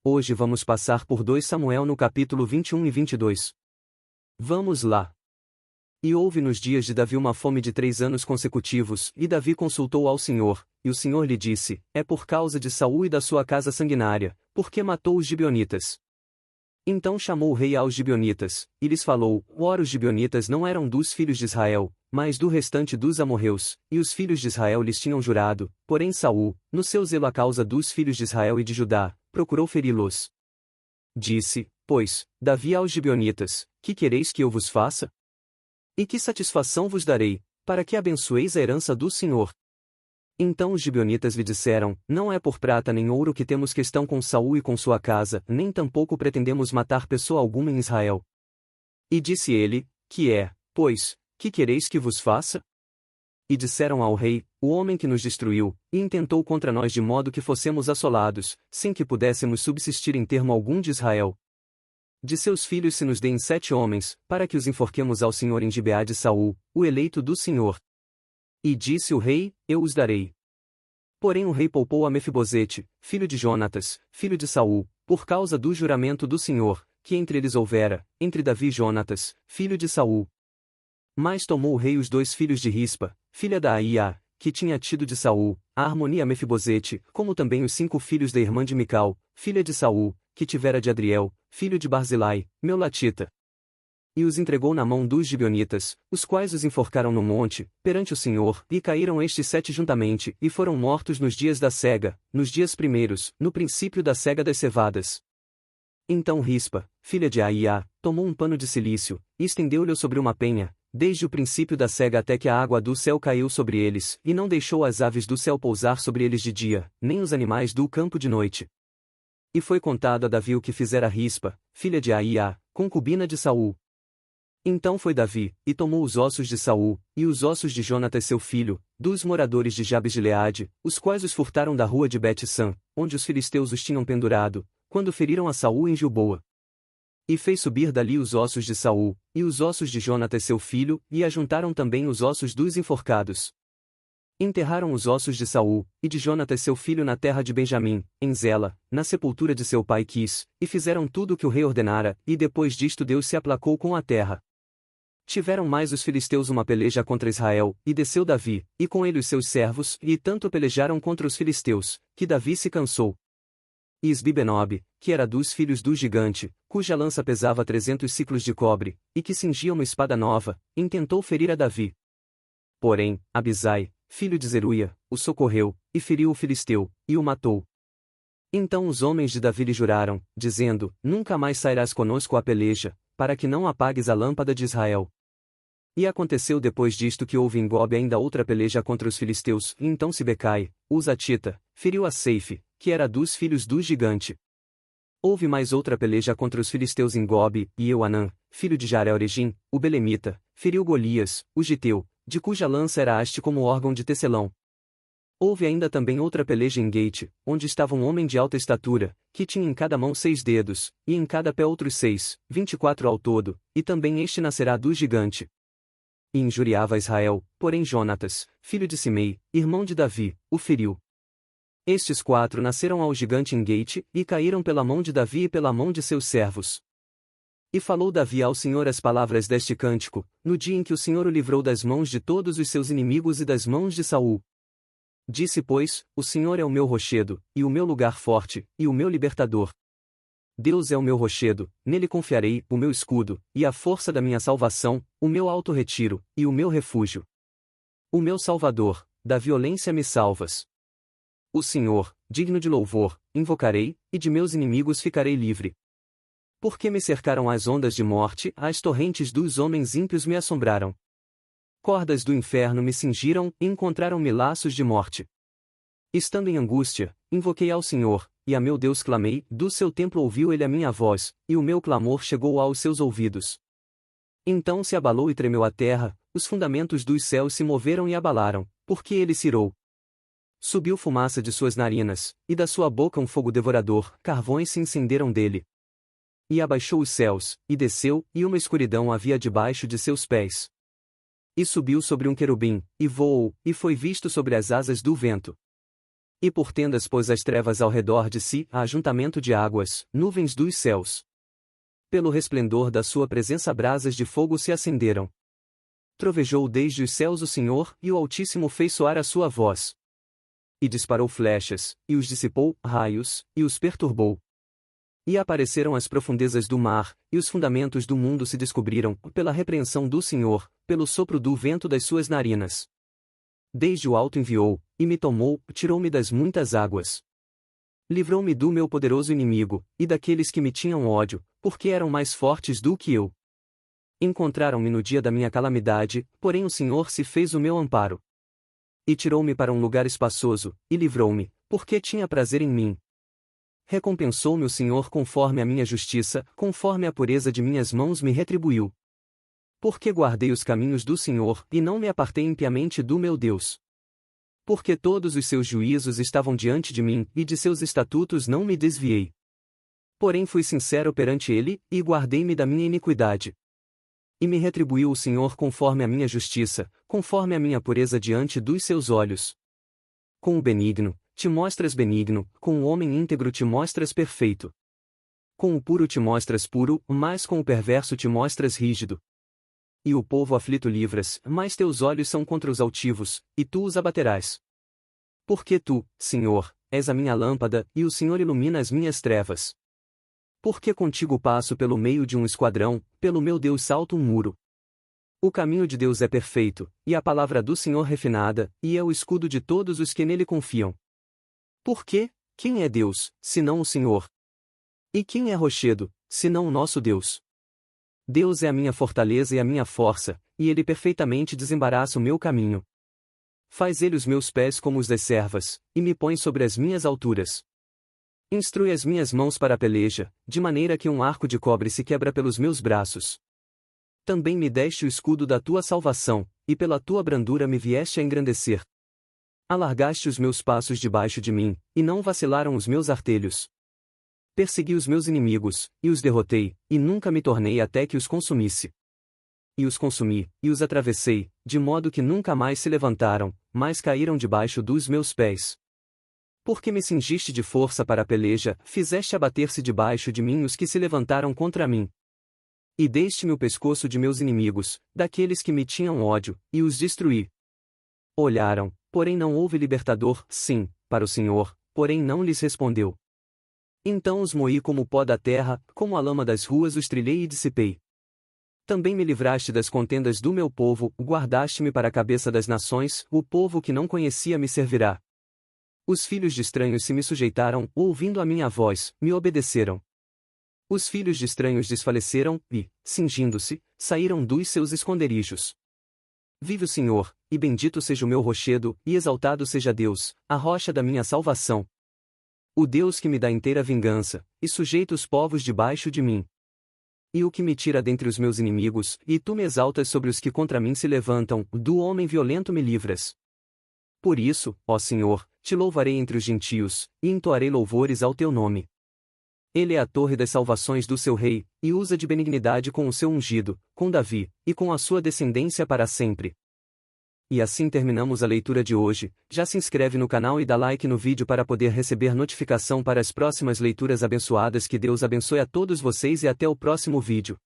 Hoje vamos passar por 2 Samuel no capítulo 21 e 22. Vamos lá. E houve nos dias de Davi uma fome de 3 anos consecutivos, e Davi consultou ao Senhor, e o Senhor lhe disse: É por causa de Saul e da sua casa sanguinária, porque matou os gibeonitas. Então chamou o rei aos gibeonitas, e lhes falou: Ora, os gibeonitas não eram dos filhos de Israel, mas do restante dos amorreus, e os filhos de Israel lhes tinham jurado, porém Saul, no seu zelo à causa dos filhos de Israel e de Judá, procurou feri-los. Disse, pois, Davi aos gibeonitas: Que quereis que eu vos faça? E que satisfação vos darei, para que abençoeis a herança do Senhor? Então os gibeonitas lhe disseram: Não é por prata nem ouro que temos questão com Saul e com sua casa, nem tampouco pretendemos matar pessoa alguma em Israel. E disse ele: Que é, pois, que quereis que vos faça? E disseram ao rei: O homem que nos destruiu, e intentou contra nós de modo que fossemos assolados, sem que pudéssemos subsistir em termo algum de Israel. De seus filhos se nos deem 7 homens, para que os enforquemos ao Senhor em Gibeá de Saul, o eleito do Senhor. E disse o rei: Eu os darei. Porém o rei poupou a Mefibosete, filho de Jonatas, filho de Saul, por causa do juramento do Senhor, que entre eles houvera, entre Davi e Jonatas, filho de Saul. Mas tomou o rei os 2 filhos de Rispa, filha da Aia, que tinha tido de Saul, a harmonia Mefibosete, como também os 5 filhos da irmã de Mical, filha de Saul, que tivera de Adriel, filho de Barzilai, Meulatita. E os entregou na mão dos gibeonitas, os quais os enforcaram no monte, perante o Senhor, e caíram estes 7 juntamente, e foram mortos nos dias da cega, nos dias primeiros, no princípio da cega das cevadas. Então Rispa, filha de Aia, tomou um pano de cilício, e estendeu-lhe sobre uma penha, desde o princípio da cega até que a água do céu caiu sobre eles, e não deixou as aves do céu pousar sobre eles de dia, nem os animais do campo de noite. E foi contado a Davi o que fizera Rispa, filha de Aia, concubina de Saul. Então foi Davi, e tomou os ossos de Saul, e os ossos de Jonatas seu filho, dos moradores de Jabes de Gileade, os quais os furtaram da rua de Bet-San, onde os filisteus os tinham pendurado, quando feriram a Saul em Gilboa. E fez subir dali os ossos de Saul, e os ossos de Jonatas seu filho, e ajuntaram também os ossos dos enforcados. Enterraram os ossos de Saul, e de Jonatas seu filho na terra de Benjamim, em Zela, na sepultura de seu pai Quis, e fizeram tudo o que o rei ordenara, e depois disto Deus se aplacou com a terra. Tiveram mais os filisteus uma peleja contra Israel, e desceu Davi, e com ele os seus servos, e tanto pelejaram contra os filisteus, que Davi se cansou. E Isbi-Benob, que era dos filhos do gigante, cuja lança pesava 300 siclos de cobre, e que cingia uma espada nova, intentou ferir a Davi. Porém, Abisai, filho de Zeruia, o socorreu, e feriu o filisteu, e o matou. Então os homens de Davi lhe juraram, dizendo: Nunca mais sairás conosco à peleja, para que não apagues a lâmpada de Israel. E aconteceu depois disto que houve em Gobe ainda outra peleja contra os filisteus, e então Sibecai, o Zatita, feriu a Seife, que era dos filhos do gigante. Houve mais outra peleja contra os filisteus em Gobe, e Euanã, filho de Jarel-Regim, o Belemita, feriu Golias, o Giteu, de cuja lança era haste como órgão de tecelão. Houve ainda também outra peleja em Gate, onde estava um homem de alta estatura, que tinha em cada mão 6 dedos, e em cada pé outros 6, 24 ao todo, e também este nascerá do gigante. E injuriava Israel, porém Jonatas, filho de Simei, irmão de Davi, o feriu. Estes 4 nasceram ao gigante em Gate, e caíram pela mão de Davi e pela mão de seus servos. E falou Davi ao Senhor as palavras deste cântico, no dia em que o Senhor o livrou das mãos de todos os seus inimigos e das mãos de Saul. Disse, pois, o Senhor é o meu rochedo, e o meu lugar forte, e o meu libertador. Deus é o meu rochedo, nele confiarei, o meu escudo, e a força da minha salvação, o meu alto retiro, e o meu refúgio. O meu Salvador, da violência me salvas. O Senhor, digno de louvor, invocarei, e de meus inimigos ficarei livre. Porque me cercaram as ondas de morte, as torrentes dos homens ímpios me assombraram. Cordas do inferno me cingiram, e encontraram-me laços de morte. Estando em angústia, invoquei ao Senhor, e a meu Deus clamei, do seu templo ouviu ele a minha voz, e o meu clamor chegou aos seus ouvidos. Então se abalou e tremeu a terra, os fundamentos dos céus se moveram e abalaram, porque ele se irou. Subiu fumaça de suas narinas, e da sua boca um fogo devorador, carvões se incenderam dele. E abaixou os céus, e desceu, e uma escuridão havia debaixo de seus pés. E subiu sobre um querubim, e voou, e foi visto sobre as asas do vento. E por tendas pôs as trevas ao redor de si, ajuntamento de águas, nuvens dos céus. Pelo resplendor da sua presença brasas de fogo se acenderam. Trovejou desde os céus o Senhor, e o Altíssimo fez soar a sua voz. E disparou flechas, e os dissipou, raios, e os perturbou. E apareceram as profundezas do mar, e os fundamentos do mundo se descobriram, pela repreensão do Senhor, pelo sopro do vento das suas narinas. Desde o alto enviou, e me tomou, tirou-me das muitas águas. Livrou-me do meu poderoso inimigo, e daqueles que me tinham ódio, porque eram mais fortes do que eu. Encontraram-me no dia da minha calamidade, porém o Senhor se fez o meu amparo. E tirou-me para um lugar espaçoso, e livrou-me, porque tinha prazer em mim. Recompensou-me o Senhor conforme a minha justiça, conforme a pureza de minhas mãos me retribuiu. Porque guardei os caminhos do Senhor, e não me apartei impiamente do meu Deus. Porque todos os seus juízos estavam diante de mim, e de seus estatutos não me desviei. Porém fui sincero perante ele, e guardei-me da minha iniquidade. E me retribuiu o Senhor conforme a minha justiça, conforme a minha pureza diante dos seus olhos. Com o benigno, te mostras benigno, com o homem íntegro te mostras perfeito. Com o puro te mostras puro, mas com o perverso te mostras rígido. E o povo aflito livras, mas teus olhos são contra os altivos, e tu os abaterás. Porque tu, Senhor, és a minha lâmpada, e o Senhor ilumina as minhas trevas. Porque contigo passo pelo meio de um esquadrão, pelo meu Deus salto um muro. O caminho de Deus é perfeito, e a palavra do Senhor refinada, e é o escudo de todos os que nele confiam. Porque, quem é Deus, senão o Senhor? E quem é rochedo, senão o nosso Deus? Deus é a minha fortaleza e a minha força, e ele perfeitamente desembaraça o meu caminho. Faz ele os meus pés como os das servas, e me põe sobre as minhas alturas. Instrui as minhas mãos para a peleja, de maneira que um arco de cobre se quebra pelos meus braços. Também me deste o escudo da tua salvação, e pela tua brandura me vieste a engrandecer. Alargaste os meus passos debaixo de mim, e não vacilaram os meus artelhos. Persegui os meus inimigos, e os derrotei, e nunca me tornei até que os consumisse. E os consumi, e os atravessei, de modo que nunca mais se levantaram, mas caíram debaixo dos meus pés. Porque me cingiste de força para a peleja, fizeste abater-se debaixo de mim os que se levantaram contra mim. E deste-me o pescoço de meus inimigos, daqueles que me tinham ódio, e os destruí. Olharam, porém não houve libertador, sim, para o Senhor, porém não lhes respondeu. Então os moí como o pó da terra, como a lama das ruas os trilhei e dissipei. Também me livraste das contendas do meu povo, guardaste-me para a cabeça das nações, o povo que não conhecia me servirá. Os filhos de estranhos se me sujeitaram, ouvindo a minha voz, me obedeceram. Os filhos de estranhos desfaleceram, e, cingindo-se, saíram dos seus esconderijos. Vive o Senhor, e bendito seja o meu rochedo, e exaltado seja Deus, a rocha da minha salvação. O Deus que me dá inteira vingança, e sujeita os povos debaixo de mim. E o que me tira dentre os meus inimigos, e tu me exaltas sobre os que contra mim se levantam, do homem violento me livras. Por isso, ó Senhor, te louvarei entre os gentios, e entoarei louvores ao teu nome. Ele é a torre das salvações do seu rei, e usa de benignidade com o seu ungido, com Davi, e com a sua descendência para sempre. E assim terminamos a leitura de hoje. Já se inscreve no canal e dá like no vídeo para poder receber notificação para as próximas leituras abençoadas. Que Deus abençoe a todos vocês e até o próximo vídeo.